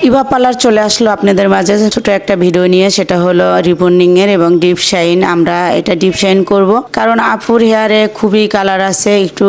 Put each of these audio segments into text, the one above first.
Eva parlour চলে আসলো আপনাদের মাঝে ছোট একটা ভিডিও নিয়ে। সেটা হলো রিবন্ডিং এর এবং ডিপ শাইন। আমরা এটা ডিপ শাইন করব কারণ আপুর হেয়ারে খুবই কালার আছে, একটু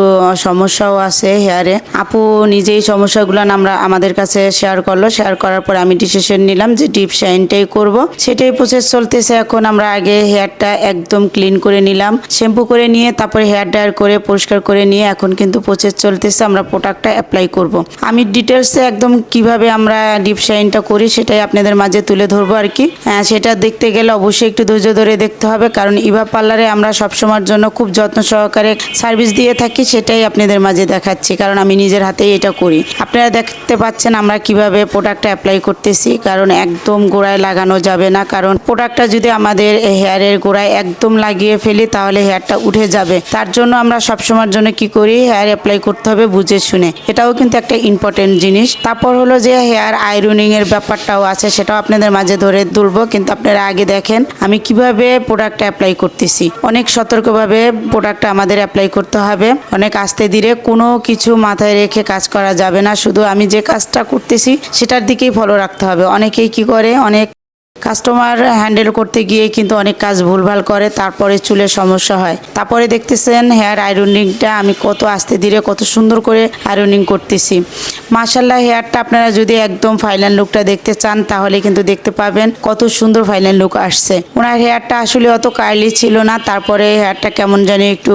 সমস্যাও আছে হেয়ারে। আপু নিজেই সমস্যাগুলো আমাদের কাছে শেয়ার করলো। শেয়ার করার পর আমি ডিসিশন নিলাম যে ডিপ শাইনটাই করব। সেটাই প্রসেস চলতেছে এখন। আমরা আগে হেয়ারটা একদম ক্লিন করে নিলাম, শ্যাম্পু করে নিয়ে তারপরে হেয়ার ড্রায়ার করে পরিষ্কার করে নিয়ে এখন কিন্তু প্রসেস চলতেছে। আমরা প্রোডাক্টটা অ্যাপ্লাই করব। আমি ডিটেলসে একদম কিভাবে আমরা ডিপ শাইনটা করি সেটাই আপনাদের মাঝে তুলে ধরবো আর কি। সেটা দেখতে গেলে অবশ্যই একটু ধৈর্য ধরে দেখতে হবে, কারণ ইভা পার্লারে আমরা সবসময়ের জন্য খুব যত্ন সহকারে সার্ভিস দিয়ে থাকি। সেটাই আপনাদের মাঝে দেখাচ্ছি, কারণ আমি নিজের হাতেই এটা করি। আপনারা দেখতে পাচ্ছেন আমরা কিভাবে প্রোডাক্টটা অ্যাপ্লাই করতেছি, কারণ একদম গোড়ায় লাগানো যাবে না। কারণ প্রোডাক্টটা যদি আমাদের হেয়ারের গোড়ায় একদম লাগিয়ে ফেলি তাহলে হেয়ারটা উঠে যাবে। তার জন্য আমরা সবসময়ের জন্য কি করি, হেয়ার অ্যাপ্লাই করতে হবে বুঝে শুনে। এটাও কিন্তু একটা ইম্পর্টেন্ট জিনিস। তারপর হলো যে হেয়ার আয়রনিং এর ব্যাপারটাও আছে, সেটাও আপনাদের মাঝে ধরে তুলবো। কিন্তু আপনারা আগে দেখেন আমি কিভাবে প্রোডাক্টটা অ্যাপ্লাই করতেছি। অনেক সতর্কভাবে প্রোডাক্টটা আমাদের অ্যাপ্লাই করতে হবে, অনেক আস্তে ধীরে, কোনো কিছু মাথায় রেখে কাজ করা যাবে না। শুধু আমি যে কাজটা করতেছি সেটার দিকেই ফলো রাখতে হবে। অনেকেই কি করে, অনেক কাস্টমার হ্যান্ডেল করতে গিয়ে কিন্তু অনেক কাজ ভুলভাল করে, তারপরে চুলের সমস্যা হয়। তারপরে দেখতেছেন হেয়ার আয়রনিংটা আমি কত আস্তে ধীরে কত সুন্দর করে আয়রনিং করতেছি। মাশাআল্লাহ, হেয়ারটা আপনারা যদি একদম ফাইনাল লুকটা দেখতে চান তাহলে কিন্তু দেখতে পাবেন কত সুন্দর ফাইনাল লুক আসছে। ওনার হেয়ারটা আসলে অত কার্লি ছিল না, তারপরে হেয়ারটা কেমন জানি একটু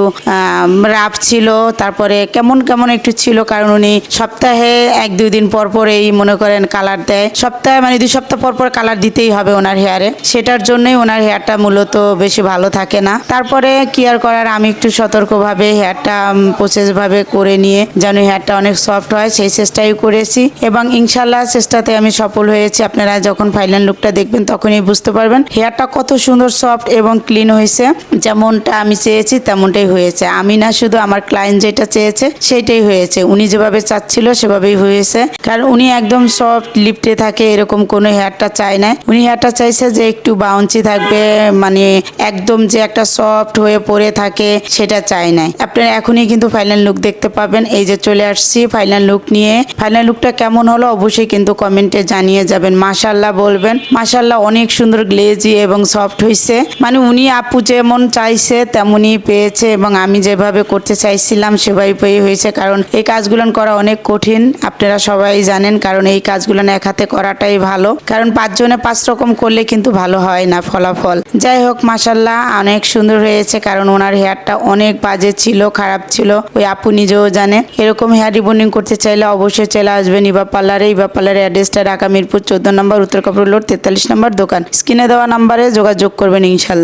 রাফ ছিল, তারপরে কেমন কেমন একটু ছিল। কারণ উনি সপ্তাহে 1-2 দিন পর পর এই মনে করেন কালার দেয়। সপ্তাহে মানে 2 সপ্তাহ পর পর কালার দিতেই হবে ওনার হেয়ারে। সেটার জন্যই ওনার হেয়ারটা মূলত বেশি ভালো থাকে না। তারপরে কি আর করার, আমি একটু সতর্কভাবে হেয়ারটা প্রসেস ভাবে করে নিয়ে যেন হেয়ারটা অনেক সফট হয় সেই চেষ্টাই করেছি, এবং ইনশাল্লাহ চেষ্টাতে আমি সফল হয়েছি। আপনারা যখন ফাইনাল লুকটা দেখবেন তখনই বুঝতে পারবেন হেয়ারটা কত সুন্দর সফট এবং ক্লিন হয়েছে। যেমনটা আমি চেয়েছি তেমনটাই হয়েছে। আমি না, শুধু আমার ক্লায়েন্ট যেটা চেয়েছে সেটাই হয়েছে। উনি যেভাবে চাচ্ছিল সেভাবেই হয়েছে, কারণ উনি একদম সফট লিপটে থাকে এরকম কোনো হেয়ারটা চায় না। উনি হেয়ারটা চাইছে যে একটু বাউন্সি থাকবে, মানে একদম যে একটা সফট হয়ে পড়ে থাকে সেটা চাই নাই। আপনারা এখনই কিন্তু ফাইনাল লুক দেখতে পাবেন। এই যে চলে আসছি ফাইনাল লুক নিয়ে। ফাইনাল লুকটা কেমন হলো অবশ্যই কিন্তু কমেন্টে জানিয়ে যাবেন। মাশাআল্লাহ বলবেন। মাশাআল্লাহ, অনেক সুন্দর গ্লেজি এবং সফট হয়েছে। মানে উনি আপু যেমন চাইছে তেমনই পেয়েছে, এবং আমি যেভাবে করতে চাইছিলাম সেভাবেই হয়েছে। কারণ এই কাজগুলো করা অনেক কঠিন, আপনারা সবাই জানেন। কারণ এই কাজগুলো এক হাতে করাটাই ভালো, কারণ 5 জনে 5 রকম করলে কিন্তু ভালো হয় না ফলাফল। যাই হোক, মাশাআল্লাহ অনেক সুন্দর হয়েছে। কারণ ওনার হেয়ারটা অনেক বাজে ছিল, খারাপ ছিল, ওই আপু নিজেও জানে। এরকম হেয়ার রিবন্ডিং করতে চাইলে অবশ্যই চলে আসবেন ইভা পার্লারে। ইভা পার্লারের অ্যাড্রেসটা ঢাকা মিরপুর 14 নম্বর, উত্তর কাপুর রোড 43 নম্বর দোকান। স্ক্রিনে দেওয়া নাম্বারে যোগাযোগ করবেন ইনশাল্লাহ।